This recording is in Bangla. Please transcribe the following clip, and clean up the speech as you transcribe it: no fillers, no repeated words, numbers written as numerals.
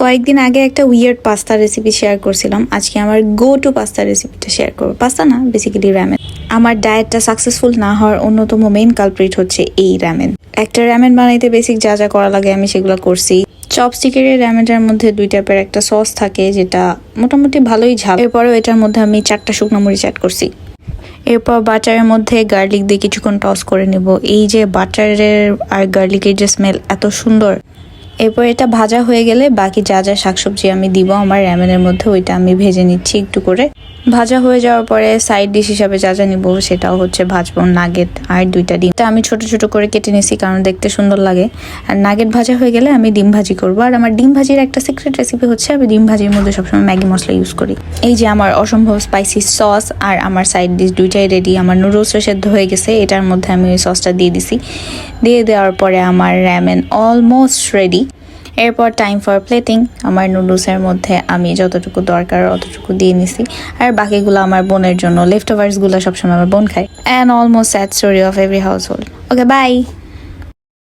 কয়েকদিন আগে একটা উইয়ার্ড পাস্তা রেসিপি শেয়ার করছিলাম। আজকে আমার গো টু পাস্তা রেসিপিটা শেয়ার করবো। পাস্তা না, বেসিক্যালি র্যামেন। আমার ডায়েটটা সাকসেসফুল না হওয়ার অন্যতম মেইন কালপ্রিট হচ্ছে এই র্যামেন। একটা র্যামেন বানাইতে বেসিক যা যা করা লাগে আমি সেগুলো করছি। চপস্টিকের র্যামেনটার মধ্যে 2 টাইপের একটা সস থাকে যেটা মোটামুটি ভালোই ঝাল। এরপরেও এটার মধ্যে আমি 4টা শুকনো মরিচ অ্যাড করছি। এরপর বাটারের মধ্যে গার্লিক দিয়ে কিছুক্ষণ টস করে নেব। এই যে বাটারের আর গার্লিকের যে স্মেল এত সুন্দর। এরপর এটা ভাজা হয়ে গেলে বাকি যা যা শাকসবজি আমি দিব আমার র্যামেনের মধ্যে ওইটা আমি ভেজে নিচ্ছি একটু করে। ভাজা হয়ে যাওয়ার পরে সাইড ডিশ হিসাবে যা যা নিব সেটাও হচ্ছে ভাজবো নাগেট আর 2টা ডিম। তা আমি ছোট ছোট করে কেটে নিছি কারণ দেখতে সুন্দর লাগে। আর নাগেট ভাজা হয়ে গেলে আমি ডিম ভাজি করবো। আর আমার ডিম ভাজির একটা সিক্রেট রেসিপি হচ্ছে আমি ডিম ভাজির মধ্যে সবসময় ম্যাগি মশলা ইউজ করি। এই যে আমার অসম্ভব স্পাইসি সস আর আমার সাইড ডিশ 2টাই রেডি। আমার নুডলসও সেদ্ধ হয়ে গেছে, এটার মধ্যে আমি ওই সসটা দিয়ে দিছি। দিয়ে দেওয়ার পরে আমার র্যামেন অলমোস্ট রেডি। এরপর টাইম ফর প্লেটিং। আমার নুডলসের মধ্যে আমি যতটুকু দরকার অতটুকু দিয়ে নিছি, আর বাকিগুলো আমার বোনের জন্য। লেফট ওভার্সগুলো সবসময় আমার বোন খায়। And almost sad story of every household. Okay, by.